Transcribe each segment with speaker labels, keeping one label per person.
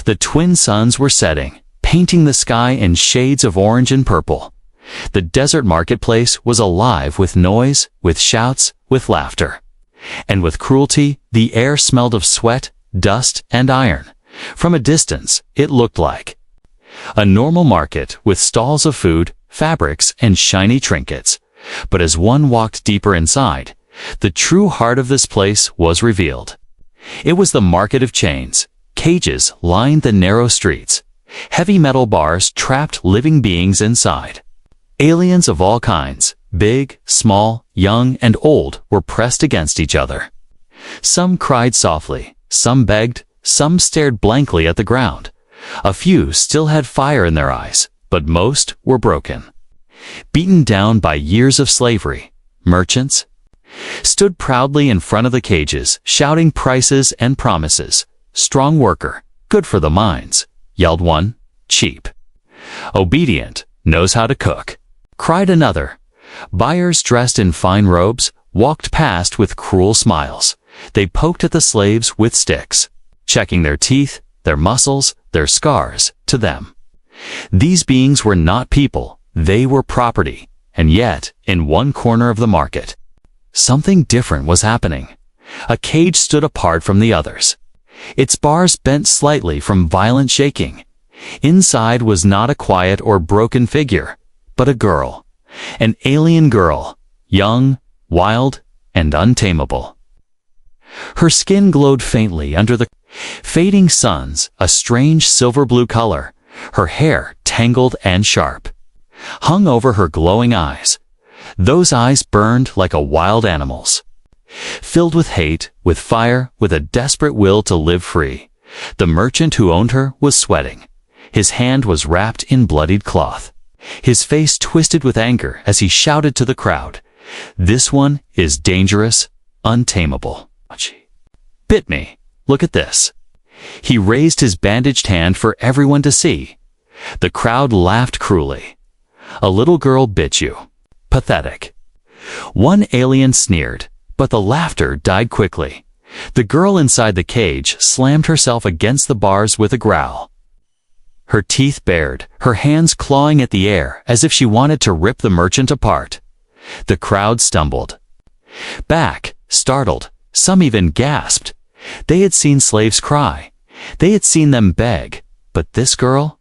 Speaker 1: The twin suns were setting, painting the sky in shades of orange and purple. The desert marketplace was alive with noise, with shouts, with laughter. And with cruelty, the air smelled of sweat, dust, and iron. From a distance, it looked like a normal market with stalls of food, fabrics, and shiny trinkets. But as one walked deeper inside, the true heart of this place was revealed. It was the market of chains. Cages lined the narrow streets. Heavy metal bars trapped living beings inside. Aliens of all kinds, big, small, young, and old, were pressed against each other. Some cried softly, some begged, some stared blankly at the ground. A few still had fire in their eyes, but most were broken. Beaten down by years of slavery, merchants stood proudly in front of the cages, shouting prices and promises. Strong worker, good for the mines, yelled one. Cheap. Obedient, knows how to cook, cried another. Buyers dressed in fine robes walked past with cruel smiles. They poked at the slaves with sticks, checking their teeth, their muscles, their scars. To them, these beings were not people, they were property. And yet, in one corner of the market, something different was happening. A cage stood apart from the others. Its bars bent slightly from violent shaking. Inside was not a quiet or broken figure, but a girl. An alien girl, young, wild, and untamable. Her skin glowed faintly under the fading suns, a strange silver-blue color. Her hair, tangled and sharp, hung over her glowing eyes. Those eyes burned like a wild animal's, filled with hate, with fire, with a desperate will to live free. The merchant who owned her was sweating. His hand was wrapped in bloodied cloth. His face twisted with anger as he shouted to the crowd, "This one is dangerous, untamable. Bit me. Look at this." He raised his bandaged hand for everyone to see. The crowd laughed cruelly. "A little girl bit you. Pathetic." One alien sneered, but the laughter died quickly. The girl inside the cage slammed herself against the bars with a growl. Her teeth bared, her hands clawing at the air as if she wanted to rip the merchant apart. The crowd stumbled back, startled. Some even gasped. They had seen slaves cry. They had seen them beg. But this girl?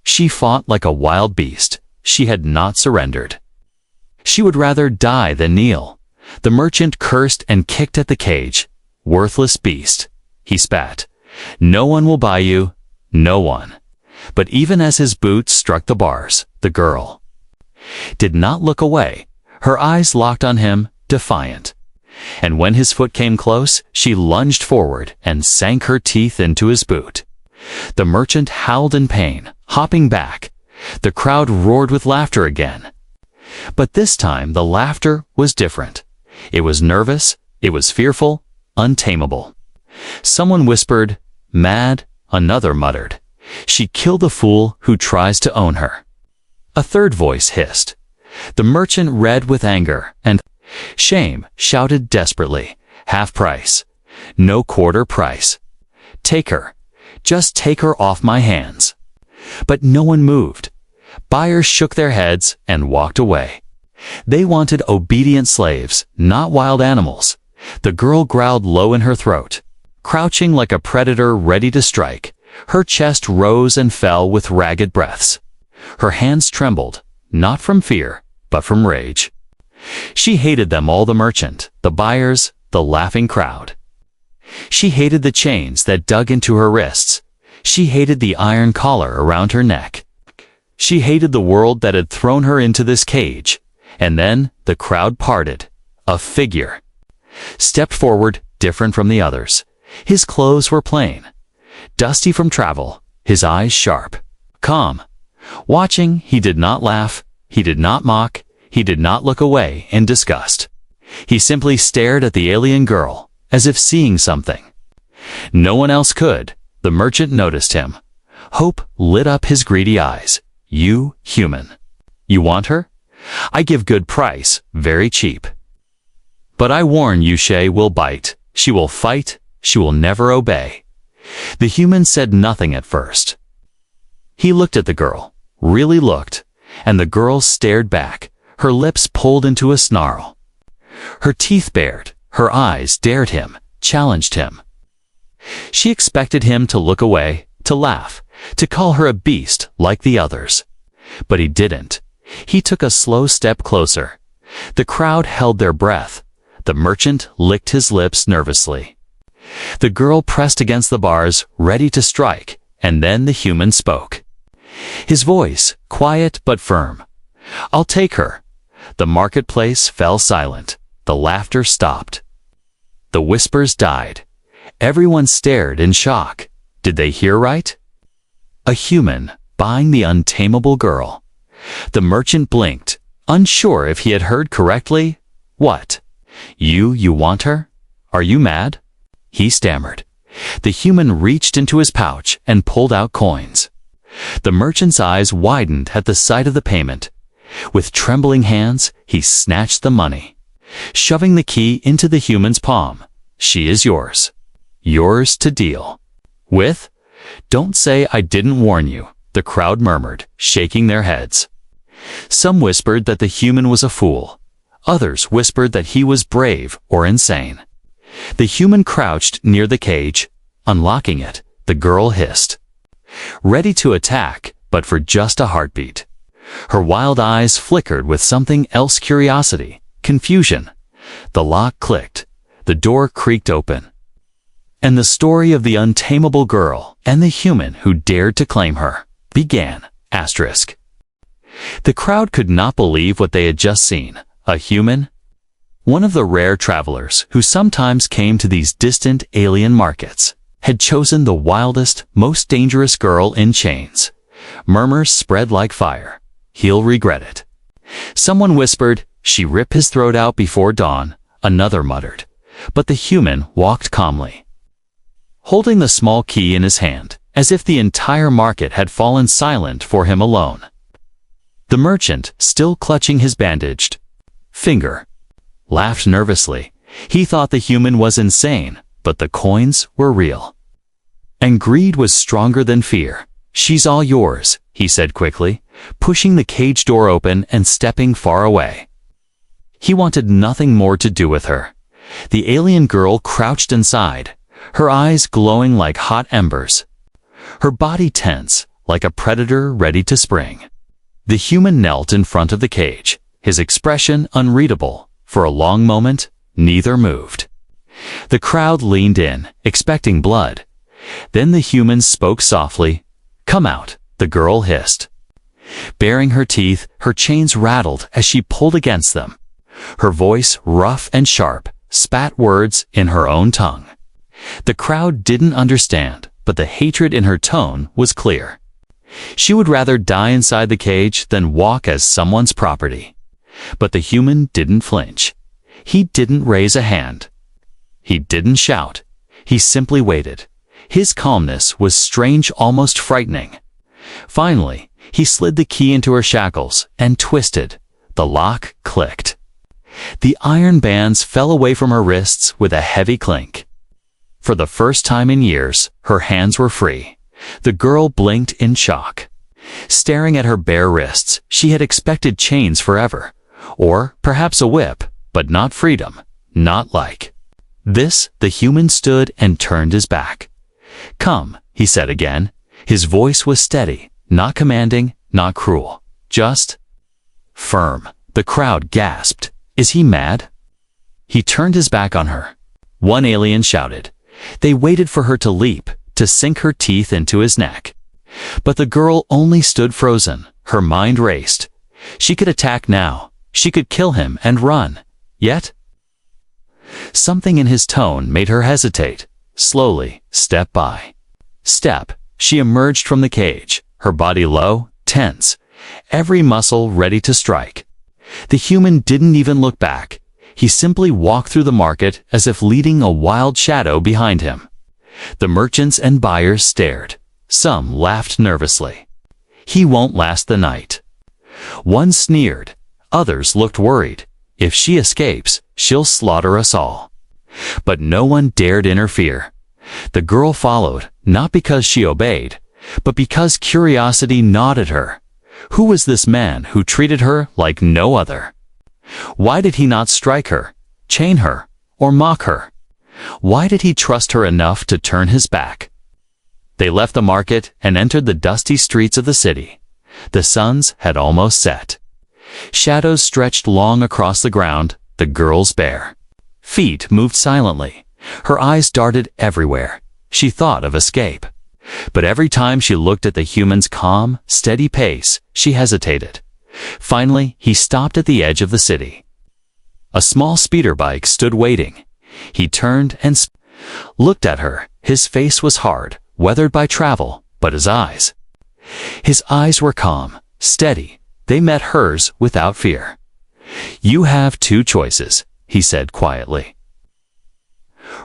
Speaker 1: She fought like a wild beast. She had not surrendered. She would rather die than kneel. The merchant cursed and kicked at the cage. "Worthless beast," he spat. "No one will buy you. No one." But even as his boots struck the bars, the girl did not look away. Her eyes locked on him, defiant. And when his foot came close, she lunged forward and sank her teeth into his boot. The merchant howled in pain, hopping back. The crowd roared with laughter again. But this time the laughter was different. It was nervous, it was fearful, untamable. Someone whispered, "Mad," another muttered, "She killed the fool who tries to own her." A third voice hissed. The merchant, red with anger and shame, shouted desperately, "Half price. No quarter price. Take her. Just take her off my hands." But no one moved. Buyers shook their heads and walked away. They wanted obedient slaves, not wild animals. The girl growled low in her throat, crouching like a predator ready to strike. Her chest rose and fell with ragged breaths. Her hands trembled, not from fear, but from rage. She hated them all, the merchant, the buyers, the laughing crowd. She hated the chains that dug into her wrists. She hated the iron collar around her neck. She hated the world that had thrown her into this cage. And then the crowd parted. A figure stepped forward, different from the others. His clothes were plain, dusty from travel, his eyes sharp, calm. Watching, he did not laugh, he did not mock, he did not look away in disgust. He simply stared at the alien girl, as if seeing something no one else could. The merchant noticed him. Hope lit up his greedy eyes. "You, human. You want her? I give good price, very cheap. But I warn you, she will bite, she will fight, she will never obey. The human said nothing at first. He looked at the girl, really looked, and the girl stared back, her lips pulled into a snarl. Her teeth bared, her eyes dared him, challenged him. She expected him to look away, to laugh, to call her a beast like the others. But he didn't. He took a slow step closer. The crowd held their breath. The merchant licked his lips nervously. The girl pressed against the bars, ready to strike, and then the human spoke. His voice, quiet but firm. "I'll take her." The marketplace fell silent. The laughter stopped. The whispers died. Everyone stared in shock. Did they hear right? A human buying the untamable girl. The merchant blinked, unsure if he had heard correctly. "What? You want her? Are you mad?" He stammered. The human reached into his pouch and pulled out coins. The merchant's eyes widened at the sight of the payment. With trembling hands, he snatched the money, shoving the key into the human's palm. "She is yours. Yours to deal with." "Don't say I didn't warn you," the crowd murmured, shaking their heads. Some whispered that the human was a fool. Others whispered that he was brave or insane. The human crouched near the cage. Unlocking it, the girl hissed, ready to attack, but for just a heartbeat. Her wild eyes flickered with something else: curiosity, confusion. The lock clicked. The door creaked open. And the story of the untamable girl and the human who dared to claim her began. Asterisk. The crowd could not believe what they had just seen. A human? One of the rare travelers who sometimes came to these distant alien markets had chosen the wildest, most dangerous girl in chains. Murmurs spread like fire. "He'll regret it." Someone whispered, "She ripped his throat out before dawn." Another muttered. But the human walked calmly, holding the small key in his hand, as if the entire market had fallen silent for him alone. The merchant, still clutching his bandaged finger, laughed nervously. He thought the human was insane, but the coins were real. And greed was stronger than fear. "She's all yours," he said quickly, pushing the cage door open and stepping far away. He wanted nothing more to do with her. The alien girl crouched inside, her eyes glowing like hot embers, her body tense like a predator ready to spring. The human knelt in front of the cage, his expression unreadable. For a long moment, neither moved. The crowd leaned in, expecting blood. Then the human spoke softly. "Come out," the girl hissed. Baring her teeth, her chains rattled as she pulled against them. Her voice, rough and sharp, spat words in her own tongue. The crowd didn't understand, but the hatred in her tone was clear. She would rather die inside the cage than walk as someone's property. But the human didn't flinch. He didn't raise a hand. He didn't shout. He simply waited. His calmness was strange, almost frightening. Finally, he slid the key into her shackles and twisted. The lock clicked. The iron bands fell away from her wrists with a heavy clink. For the first time in years, her hands were free. The girl blinked in shock. Staring at her bare wrists, she had expected chains forever. Or perhaps a whip, but not freedom. Not like this. The human stood and turned his back. "Come," he said again. His voice was steady, not commanding, not cruel. Just firm. The crowd gasped. "Is he mad?" He turned his back on her. One alien shouted. They waited for her to leap, to sink her teeth into his neck. But the girl only stood frozen. Her mind raced. She could attack now. She could kill him and run. Yet something in his tone made her hesitate. Slowly, step by step, she emerged from the cage, her body low, tense, every muscle ready to strike. The human didn't even look back. He simply walked through the market as if leading a wild shadow behind him. The merchants and buyers stared. Some laughed nervously. "He won't last the night." One sneered. Others looked worried. "If she escapes, she'll slaughter us all." But no one dared interfere. The girl followed, not because she obeyed, but because curiosity gnawed at her. Who was this man who treated her like no other? Why did he not strike her, chain her, or mock her? Why did he trust her enough to turn his back? They left the market and entered the dusty streets of the city. The suns had almost set. Shadows stretched long across the ground, the girl's bare feet moved silently. Her eyes darted everywhere. She thought of escape. But every time she looked at the human's calm, steady pace, she hesitated. Finally, he stopped at the edge of the city. A small speeder bike stood waiting. He turned and looked at her. His face was hard, weathered by travel, but his eyes were calm, steady. They met hers without fear. "You have two choices," he said quietly.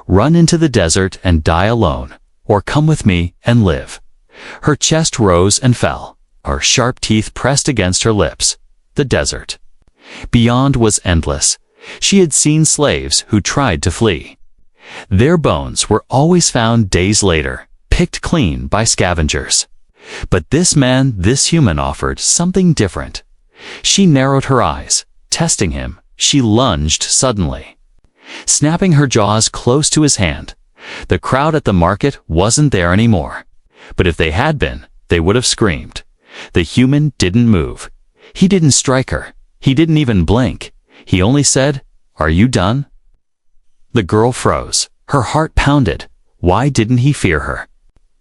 Speaker 1: "Run into the desert and die alone, or come with me and live." Her chest rose and fell. Her sharp teeth pressed against her lips. The desert beyond was endless. She had seen slaves who tried to flee. Their bones were always found days later, picked clean by scavengers. But this man, this human, offered something different. She narrowed her eyes, testing him. She lunged suddenly, snapping her jaws close to his hand. The crowd at the market wasn't there anymore. But if they had been, they would have screamed. The human didn't move. He didn't strike her. He didn't even blink. He only said, "Are you done?" The girl froze. Her heart pounded. Why didn't he fear her?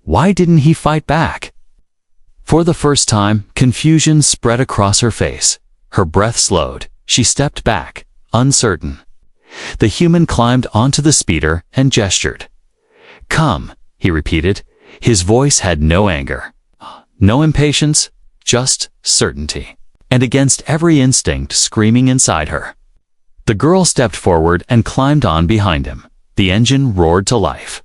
Speaker 1: Why didn't he fight back? For the first time, confusion spread across her face. Her breath slowed. She stepped back, uncertain. The human climbed onto the speeder and gestured. "Come," he repeated. His voice had no anger, no impatience, just certainty. And against every instinct screaming inside her, the girl stepped forward and climbed on behind him. The engine roared to life.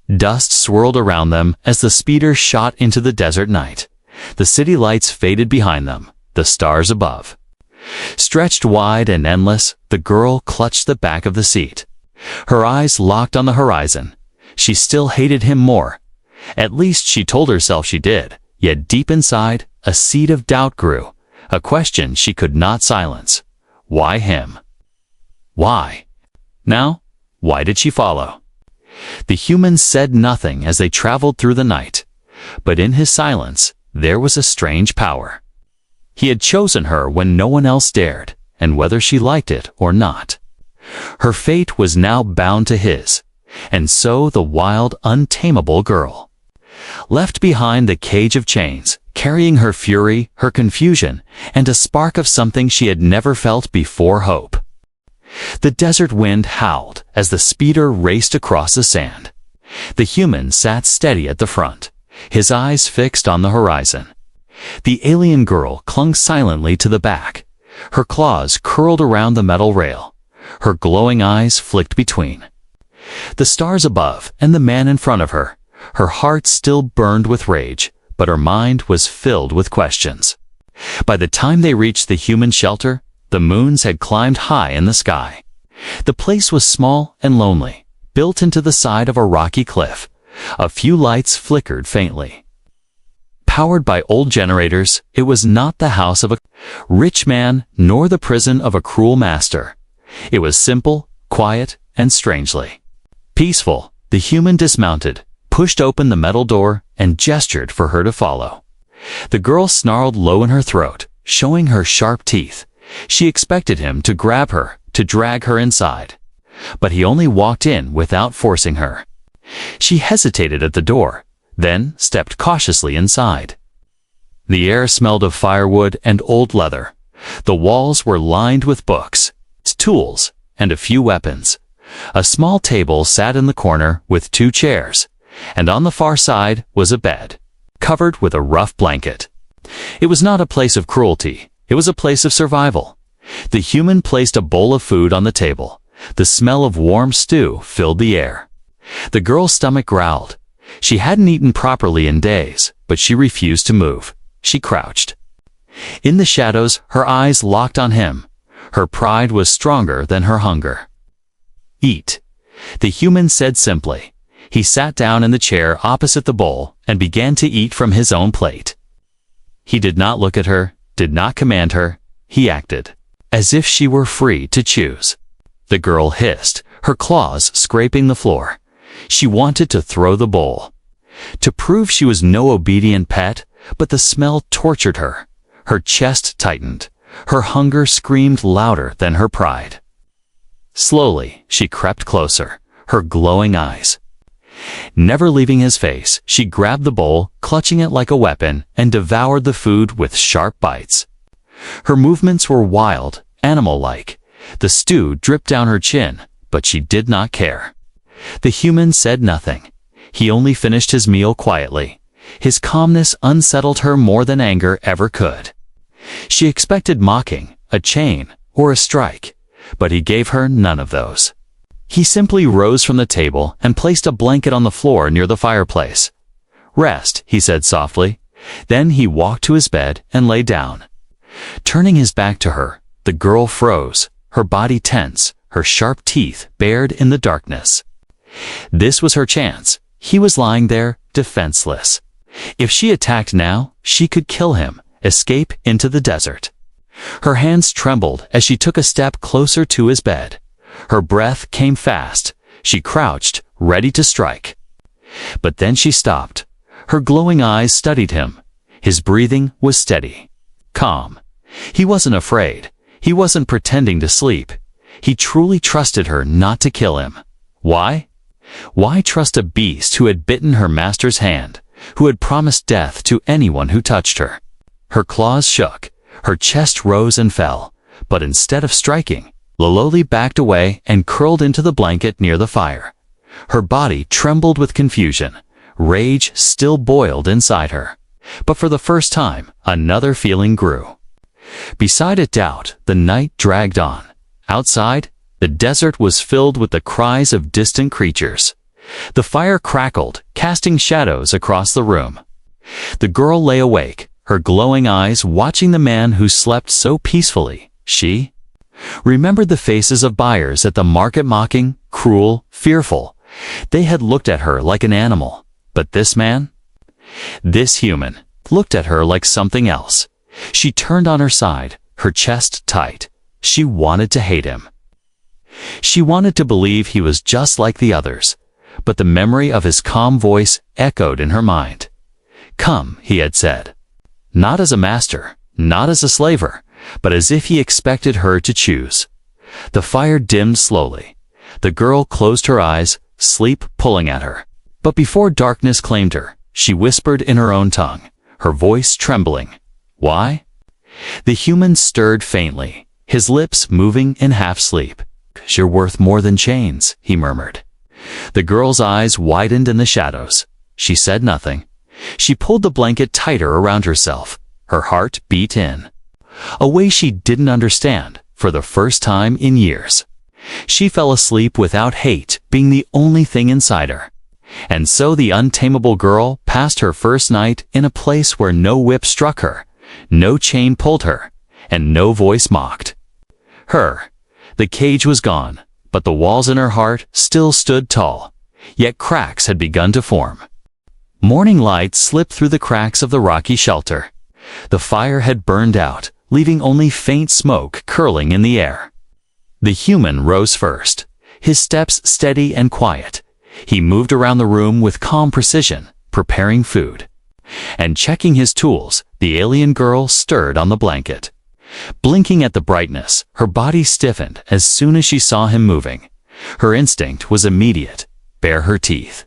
Speaker 1: Dust swirled around them as the speeder shot into the desert night. The city lights faded behind them, the stars above stretched wide and endless. The girl clutched the back of the seat. Her eyes locked on the horizon. She still hated him more. At least she told herself she did. Yet deep inside, a seed of doubt grew, a question she could not silence. Why him? Why? Now, why did she follow? The human said nothing as they traveled through the night. But in his silence, there was a strange power. He had chosen her when no one else dared, and whether she liked it or not. Her fate was now bound to his, and so the wild, untamable girl left behind the cage of chains, carrying her fury, her confusion, and a spark of something she had never felt before: hope. The desert wind howled as the speeder raced across the sand. The human sat steady at the front, his eyes fixed on the horizon. The alien girl clung silently to the back. Her claws curled around the metal rail. Her glowing eyes flicked between the stars above and the man in front of her. Her heart still burned with rage, but her mind was filled with questions. By the time they reached the human shelter, the moons had climbed high in the sky. The place was small and lonely, built into the side of a rocky cliff. A few lights flickered faintly. Powered by old generators, it was not the house of a rich man, nor the prison of a cruel master. It was simple, quiet, and strangely peaceful. The human dismounted, pushed open the metal door, and gestured for her to follow. The girl snarled low in her throat, showing her sharp teeth. She expected him to grab her, to drag her inside. But he only walked in without forcing her. She hesitated at the door, then stepped cautiously inside. The air smelled of firewood and old leather. The walls were lined with books, tools, and a few weapons. A small table sat in the corner with 2 chairs, and on the far side was a bed, covered with a rough blanket. It was not a place of cruelty. It was a place of survival. The human placed a bowl of food on the table. The smell of warm stew filled the air. The girl's stomach growled. She hadn't eaten properly in days, but she refused to move. She crouched. In the shadows, her eyes locked on him. Her pride was stronger than her hunger. "Eat," the human said simply. He sat down in the chair opposite the bowl and began to eat from his own plate. He did not look at her, did not command her. He acted as if she were free to choose. The girl hissed, her claws scraping the floor. She wanted to throw the bowl, to prove she was no obedient pet, but the smell tortured her. Her chest tightened. Her hunger screamed louder than her pride. Slowly, she crept closer, her glowing eyes. Never leaving his face, she grabbed the bowl, clutching it like a weapon, and devoured the food with sharp bites. Her movements were wild, animal-like. The stew dripped down her chin, but she did not care. The human said nothing. He only finished his meal quietly. His calmness unsettled her more than anger ever could. She expected mocking, a chain, or a strike, but he gave her none of those. He simply rose from the table and placed a blanket on the floor near the fireplace. "Rest," he said softly. Then he walked to his bed and lay down. Turning his back to her, the girl froze, her body tense, her sharp teeth bared in the darkness. This was her chance. He was lying there, defenseless. If she attacked now, she could kill him, escape into the desert. Her hands trembled as she took a step closer to his bed. Her breath came fast. She crouched, ready to strike. But then she stopped. Her glowing eyes studied him. His breathing was steady, calm. He wasn't afraid. He wasn't pretending to sleep. He truly trusted her not to kill him. Why? Why trust a beast who had bitten her master's hand, who had promised death to anyone who touched her? Her claws shook. Her chest rose and fell. But instead of striking, Lololi backed away and curled into the blanket near the fire. Her body trembled with confusion. Rage still boiled inside her. But for the first time, another feeling grew. Beside it doubt, the night dragged on. Outside, the desert was filled with the cries of distant creatures. The fire crackled, casting shadows across the room. The girl lay awake, her glowing eyes watching the man who slept so peacefully. She remembered the faces of buyers at the market, mocking, cruel, fearful. They had looked at her like an animal. But this man? This human looked at her like something else. She turned on her side, her chest tight. She wanted to hate him. She wanted to believe he was just like the others. But the memory of his calm voice echoed in her mind. "Come," he had said. Not as a master, not as a slaver, but as if he expected her to choose. The fire dimmed slowly. The girl closed her eyes, sleep pulling at her. But before darkness claimed her, she whispered in her own tongue, her voice trembling. "Why?" The human stirred faintly, his lips moving in half-sleep. "'Cause you're worth more than chains," he murmured. The girl's eyes widened in the shadows. She said nothing. She pulled the blanket tighter around herself. Her heart beat in a way she didn't understand for the first time in years. She fell asleep without hate being the only thing inside her. And so the untamable girl passed her first night in a place where no whip struck her, no chain pulled her, and no voice mocked her. The cage was gone, but the walls in her heart still stood tall, yet cracks had begun to form. Morning light slipped through the cracks of the rocky shelter. The fire had burned out, leaving only faint smoke curling in the air. The human rose first, his steps steady and quiet. He moved around the room with calm precision, preparing food. And checking his tools, the alien girl stirred on the blanket. Blinking at the brightness, her body stiffened as soon as she saw him moving. Her instinct was immediate. Bare her teeth.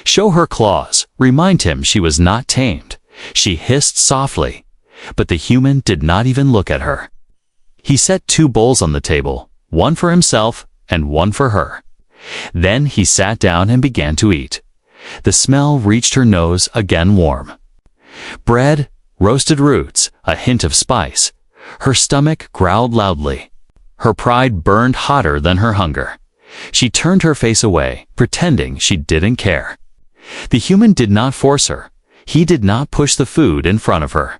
Speaker 1: Show her claws, remind him she was not tamed. She hissed softly, but the human did not even look at her. He set 2 bowls on the table, one for himself and one for her. Then he sat down and began to eat. The smell reached her nose, again warm. Bread, roasted roots, a hint of spice. Her stomach growled loudly. Her pride burned hotter than her hunger. She turned her face away, pretending she didn't care. The human did not force her. He did not push the food in front of her.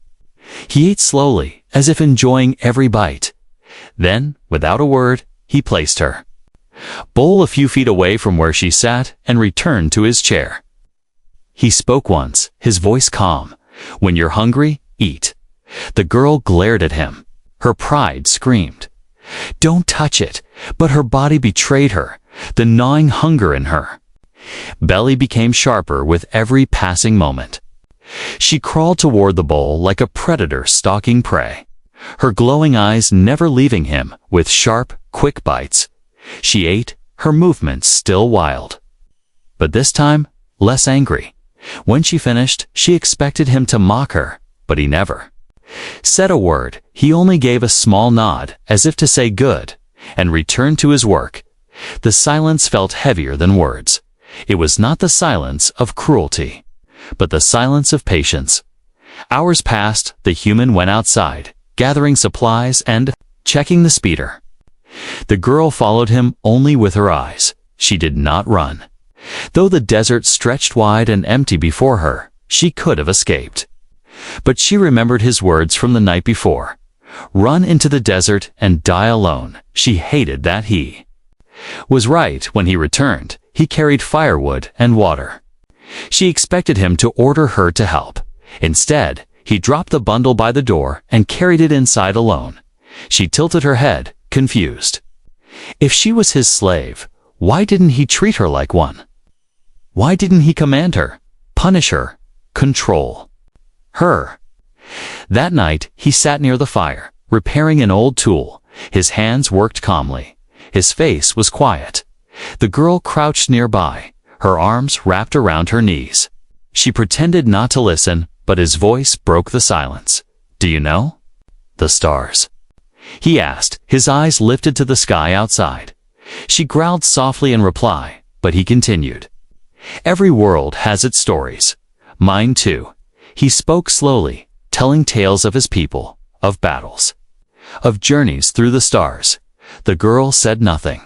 Speaker 1: He ate slowly, as if enjoying every bite. Then, without a word, he placed her bowl a few feet away from where she sat, and returned to his chair. He spoke once, his voice calm. "When you're hungry, eat." The girl glared at him. Her pride screamed. "Don't touch it," but her body betrayed her, the gnawing hunger in her. Belly became sharper with every passing moment. She crawled toward the bowl like a predator stalking prey, her glowing eyes never leaving him, with sharp, quick bites. She ate, her movements still wild. But this time, less angry. When she finished, she expected him to mock her, but he never said a word. He only gave a small nod, as if to say good, and returned to his work. The silence felt heavier than words. It was not the silence of cruelty, but the silence of patience. Hours passed, the human went outside, gathering supplies and checking the speeder. The girl followed him only with her eyes. She did not run. Though the desert stretched wide and empty before her, she could have escaped. But she remembered his words from the night before. Run into the desert and die alone. She hated that he was right. When he returned, he carried firewood and water. She expected him to order her to help. Instead, he dropped the bundle by the door and carried it inside alone. She tilted her head, confused. If she was his slave, why didn't he treat her like one? Why didn't he command her, punish her, control her? That night, he sat near the fire, repairing an old tool. His hands worked calmly. His face was quiet. The girl crouched nearby, her arms wrapped around her knees. She pretended not to listen, but his voice broke the silence. "Do you know the stars?" he asked, his eyes lifted to the sky outside. She growled softly in reply, but he continued. "Every world has its stories. Mine too." He spoke slowly, telling tales of his people, of battles, of journeys through the stars. The girl said nothing,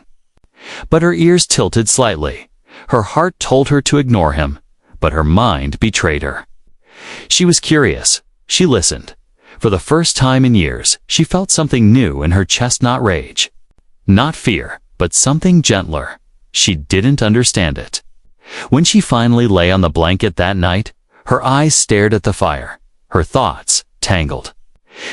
Speaker 1: but her ears tilted slightly. Her heart told her to ignore him, but her mind betrayed her. She was curious. She listened. For the first time in years, she felt something new in her chest, not rage, not fear, but something gentler. She didn't understand it. When she finally lay on the blanket that night, her eyes stared at the fire, her thoughts tangled.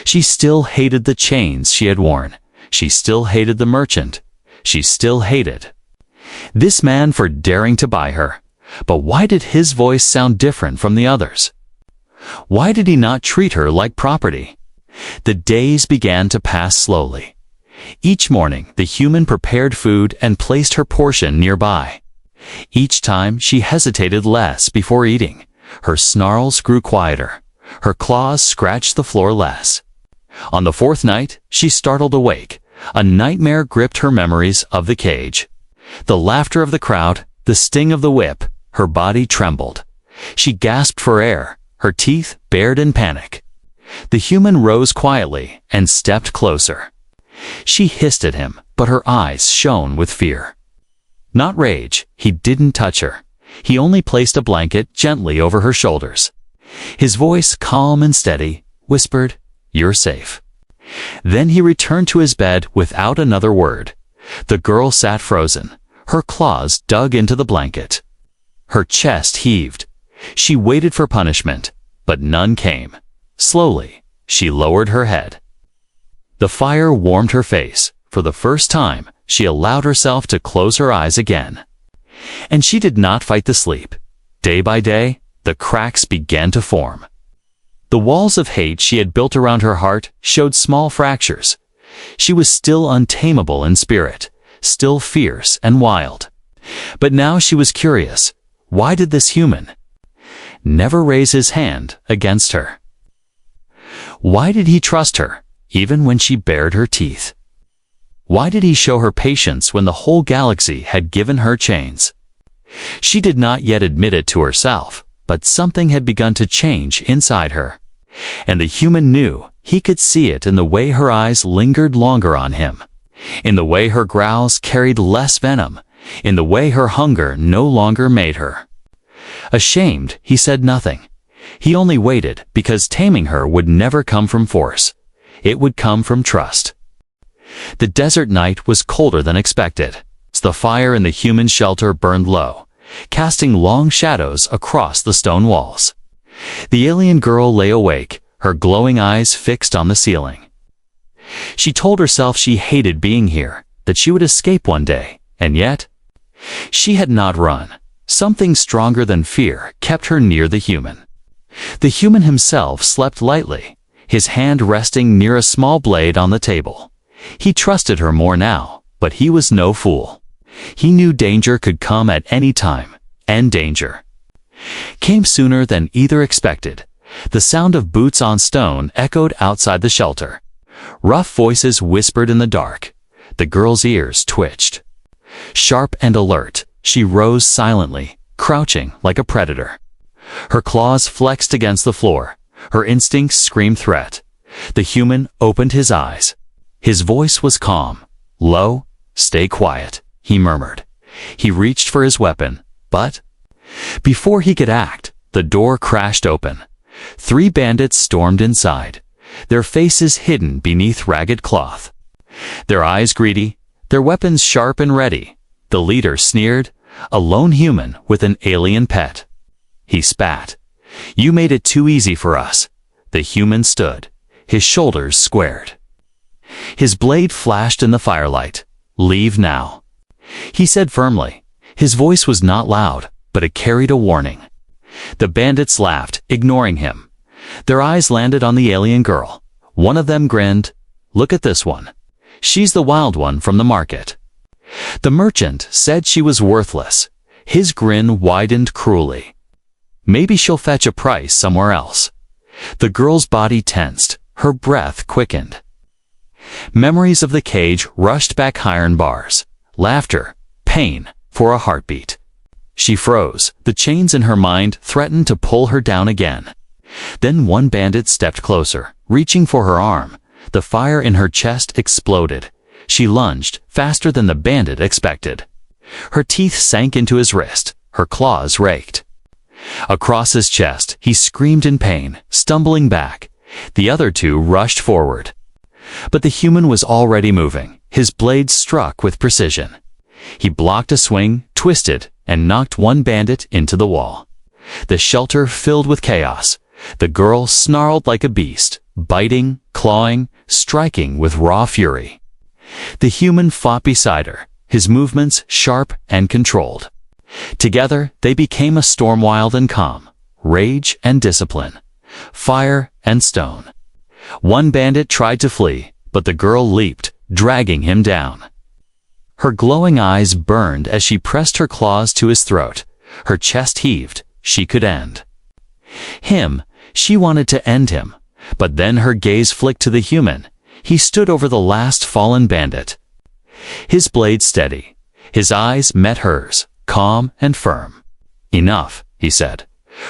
Speaker 1: She still hated the chains she had worn. She still hated the merchant. She still hated this man for daring to buy her. But why did his voice sound different from the others? Why did he not treat her like property? The days began to pass slowly. Each morning, the human prepared food and placed her portion nearby. Each time, she hesitated less before eating. Her snarls grew quieter. Her claws scratched the floor less. On the fourth night, she startled awake. A nightmare gripped her memories of the cage. The laughter of the crowd, the sting of the whip. Her body trembled. She gasped for air, her teeth bared in panic. The human rose quietly and stepped closer. She hissed at him, but her eyes shone with fear. Not rage. He didn't touch her. He only placed a blanket gently over her shoulders. His voice, calm and steady, whispered, "You're safe." Then he returned to his bed without another word. The girl sat frozen. Her claws dug into the blanket. Her chest heaved. She waited for punishment, but none came. Slowly, she lowered her head. The fire warmed her face. For the first time, she allowed herself to close her eyes again. And she did not fight the sleep. Day by day, the cracks began to form. The walls of hate she had built around her heart showed small fractures. She was still untamable in spirit, still fierce and wild. But now she was curious. Why did this human never raise his hand against her? Why did he trust her, even when she bared her teeth? Why did he show her patience when the whole galaxy had given her chains? She did not yet admit it to herself, but something had begun to change inside her. And the human knew. He could see it in the way her eyes lingered longer on him, in the way her growls carried less venom, in the way her hunger no longer made her. Ashamed, he said nothing. He only waited, because taming her would never come from force. It would come from trust. The desert night was colder than expected. the fire in the human shelter burned low, casting long shadows across the stone walls. The alien girl lay awake, her glowing eyes fixed on the ceiling. She told herself she hated being here, that she would escape one day, and yet, she had not run. Something stronger than fear kept her near the human. The human himself slept lightly, his hand resting near a small blade on the table. He trusted her more now, but he was no fool. He knew danger could come at any time, and danger came sooner than either expected. The sound of boots on stone echoed outside the shelter. Rough voices whispered in the dark. The girl's ears twitched. Sharp and alert, she rose silently, crouching like a predator. Her claws flexed against the floor. Her instincts screamed threat. The human opened his eyes. His voice was calm. Low, "Stay quiet," he murmured. He reached for his weapon, but before he could act, the door crashed open. 3 bandits stormed inside, their faces hidden beneath ragged cloth. Their eyes greedy, their weapons sharp and ready. The leader sneered, a lone human with an alien pet. He spat. "You made it too easy for us." The human stood, his shoulders squared. His blade flashed in the firelight. "Leave now," he said firmly. His voice was not loud, but it carried a warning. The bandits laughed, ignoring him. Their eyes landed on the alien girl. One of them grinned. "Look at this one. She's the wild one from the market." The merchant said she was worthless. His grin widened cruelly. "Maybe she'll fetch a price somewhere else." The girl's body tensed, her breath quickened. Memories of the cage rushed back iron bars. Laughter, pain, for a heartbeat. She froze. The chains in her mind threatened to pull her down again. Then one bandit stepped closer, reaching for her arm. The fire in her chest exploded. She lunged, faster than the bandit expected. Her teeth sank into his wrist. Her claws raked across his chest. He screamed in pain, stumbling back. The other 2 rushed forward. But the human was already moving. His blade struck with precision. He blocked a swing, twisted, and knocked one bandit into the wall. The shelter filled with chaos. The girl snarled like a beast, biting, clawing, striking with raw fury. The human fought beside her, his movements sharp and controlled. Together, they became a storm wild and calm, rage and discipline, fire and stone. One bandit tried to flee, but the girl leaped, dragging him down. Her glowing eyes burned as she pressed her claws to his throat. Her chest heaved. She could end him. She wanted to end him. But then her gaze flicked to the human. He stood over the last fallen bandit. His blade steady. His eyes met hers, calm and firm. "Enough," he said.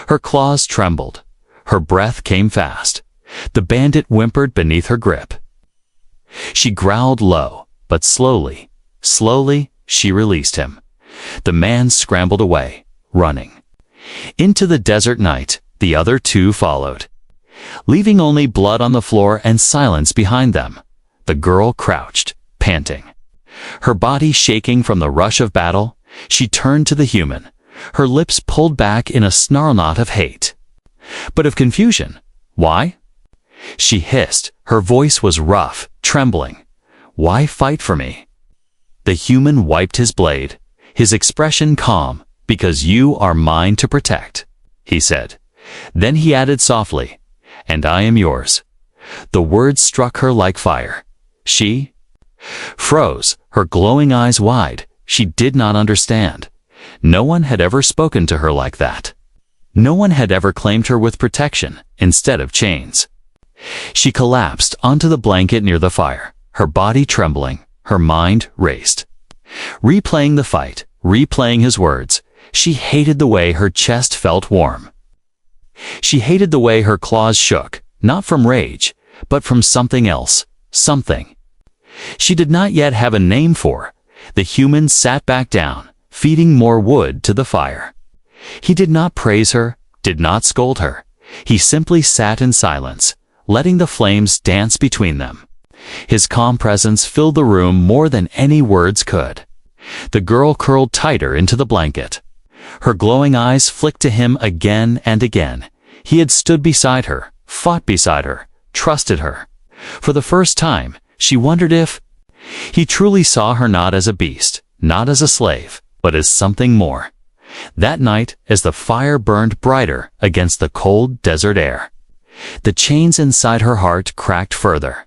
Speaker 1: Her claws trembled. Her breath came fast. The bandit whimpered beneath her grip. She growled low, but slowly, she released him. The man scrambled away, running. Into the desert night, the other 2 followed, leaving only blood on the floor and silence behind them. The girl crouched, panting, her body shaking from the rush of battle. She turned to the human, her lips pulled back in a snarl, not of hate, but of confusion. "Why?" she hissed. Her voice was rough, trembling. "Why fight for me?" The human wiped his blade, his expression calm. "Because you are mine to protect," he said. Then he added softly, "And I am yours." The words struck her like fire. She froze, her glowing eyes wide. She did not understand. No one had ever spoken to her like that. No one had ever claimed her with protection instead of chains. She collapsed onto the blanket near the fire, her body trembling, her mind raced. Replaying the fight, replaying his words, she hated the way her chest felt warm. She hated the way her claws shook, not from rage, but from something else, something she did not yet have a name for. The human sat back down, feeding more wood to the fire. He did not praise her, did not scold her. He simply sat in silence, letting the flames dance between them. His calm presence filled the room more than any words could. The girl curled tighter into the blanket. Her glowing eyes flicked to him again and again. He had stood beside her, fought beside her, trusted her. For the first time, she wondered if he truly saw her not as a beast, not as a slave, but as something more. That night, as the fire burned brighter against the cold desert air, the chains inside her heart cracked further.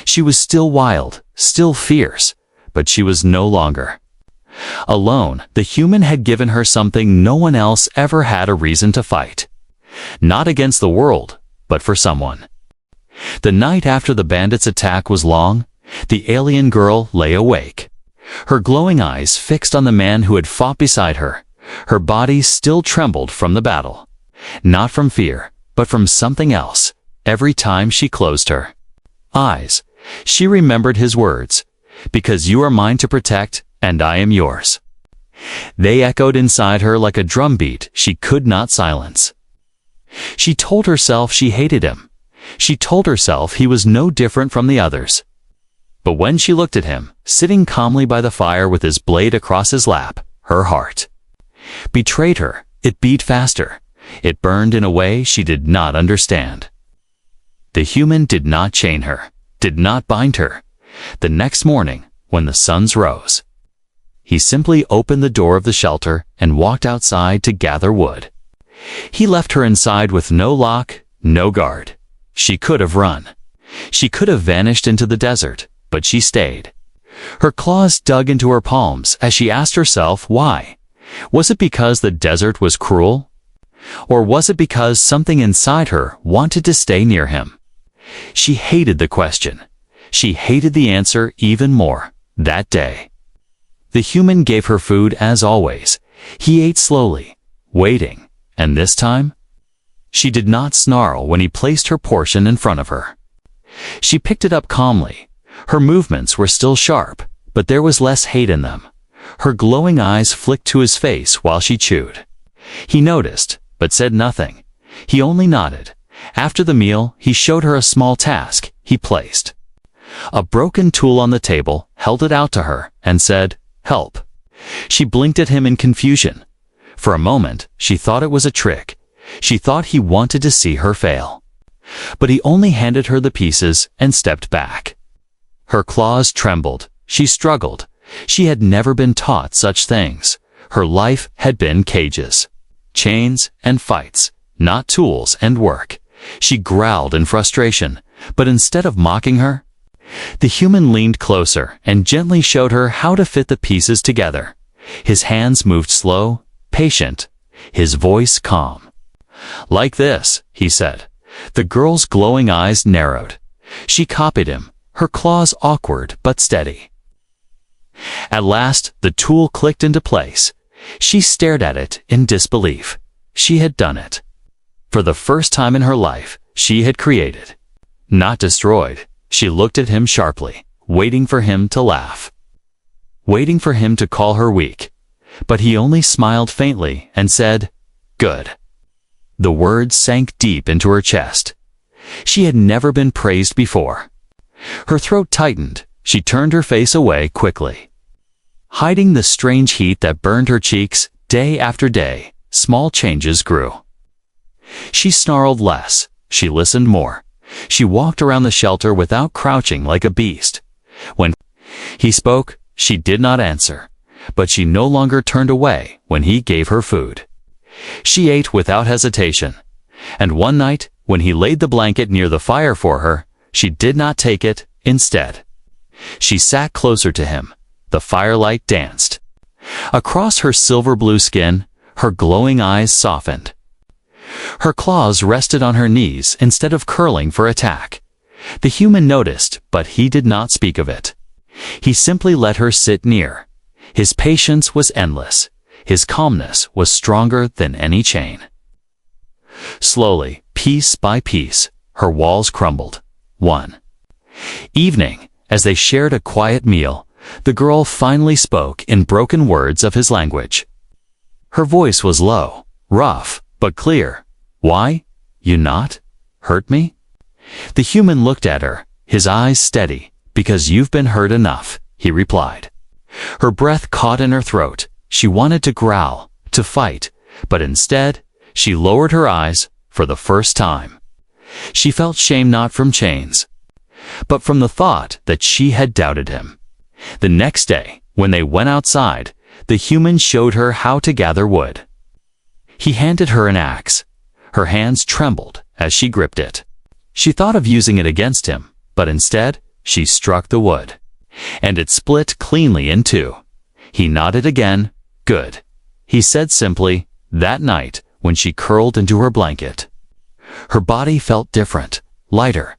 Speaker 1: She was still wild, still fierce, but she was no longer alone. The human had given her something no one else ever had a reason to fight. Not against the world, but for someone. The night after the bandits' attack was long. The alien girl lay awake, her glowing eyes fixed on the man who had fought beside her. Her body still trembled from the battle. Not from fear, but from something else. Every time she closed her eyes, she remembered his words, "Because you are mine to protect, and I am yours." They echoed inside her like a drumbeat she could not silence. She told herself she hated him. She told herself he was no different from the others. But when she looked at him, sitting calmly by the fire with his blade across his lap, her heart betrayed her. It beat faster. It burned in a way she did not understand. The human did not chain her, did not bind her. The next morning, when the suns rose, he simply opened the door of the shelter and walked outside to gather wood. He left her inside with no lock, no guard. She could have run. She could have vanished into the desert, but she stayed. Her claws dug into her palms as she asked herself why. Was it because the desert was cruel? Or was it because something inside her wanted to stay near him? She hated the question. She hated the answer even more that day. The human gave her food as always. He ate slowly, waiting, and this time, she did not snarl when he placed her portion in front of her. She picked it up calmly. Her movements were still sharp, but there was less hate in them. Her glowing eyes flicked to his face while she chewed. He noticed, but said nothing. He only nodded. After the meal, he showed her a small task he placed a broken tool on the table, held it out to her, and said, "Help." She blinked at him in confusion. For a moment, she thought it was a trick. She thought he wanted to see her fail. But he only handed her the pieces and stepped back. Her claws trembled. She struggled. She had never been taught such things. Her life had been cages, chains, and fights, not tools and work. She growled in frustration, but instead of mocking her, the human leaned closer and gently showed her how to fit the pieces together. His hands moved slow, patient, his voice calm. "Like this," he said. The girl's glowing eyes narrowed. She copied him, her claws awkward but steady. At last, the tool clicked into place. She stared at it in disbelief. She had done it. For the first time in her life, she had created, not destroyed. She looked at him sharply, waiting for him to laugh, waiting for him to call her weak. But he only smiled faintly and said, "Good." The words sank deep into her chest. She had never been praised before. Her throat tightened. She turned her face away quickly, hiding the strange heat that burned her cheeks. Day after day, small changes grew. She snarled less. She listened more. She walked around the shelter without crouching like a beast. When he spoke, she did not answer, but she no longer turned away when he gave her food. She ate without hesitation. And one night, when he laid the blanket near the fire for her, she did not take it. Instead, she sat closer to him. The firelight danced across her silver blue skin. Her glowing eyes softened. Her claws rested on her knees instead of curling for attack. The human noticed, but he did not speak of it. He simply let her sit near. His patience was endless. His calmness was stronger than any chain. Slowly, piece by piece, her walls crumbled. One evening, as they shared a quiet meal, the girl finally spoke in broken words of his language. Her voice was low, rough, but clear. "Why? You not? Hurt me?" The human looked at her, his eyes steady. "Because you've been hurt enough," he replied. Her breath caught in her throat. She wanted to growl, to fight, but instead, she lowered her eyes for the first time. She felt shame not from chains, but from the thought that she had doubted him. The next day, when they went outside, the human showed her how to gather wood. He handed her an axe. Her hands trembled as she gripped it. She thought of using it against him, but instead, she struck the wood, and it split cleanly in two. He nodded again. Good, he said simply, that night when she curled into her blanket. Her body felt different, lighter.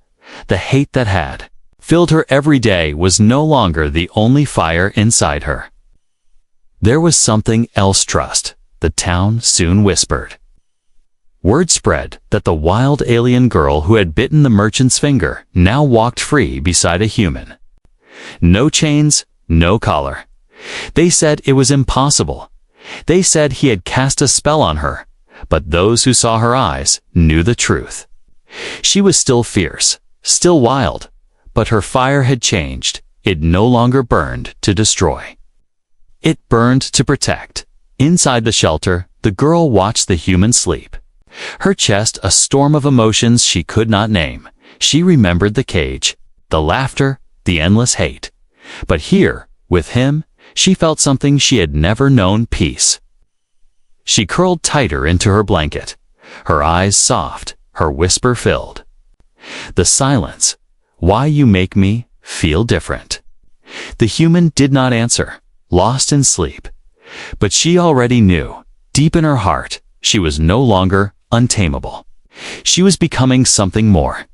Speaker 1: The hate that had filled her every day was no longer the only fire inside her. There was something else. Trust, the town soon whispered. Word spread that the wild alien girl who had bitten the merchant's finger now walked free beside a human. No chains, no collar. They said it was impossible. They said he had cast a spell on her, but those who saw her eyes knew the truth. She was still fierce, still wild, but her fire had changed. It no longer burned to destroy. It burned to protect. Inside the shelter, the girl watched the human sleep. Her chest a storm of emotions she could not name. She remembered the cage, the laughter, the endless hate. But here, with him, she felt something she had never known: peace. She curled tighter into her blanket, her eyes soft, her whisper filled. The silence. Why you make me feel different. The human did not answer, lost in sleep. But she already knew, deep in her heart, she was no longer untamable. She was becoming something more.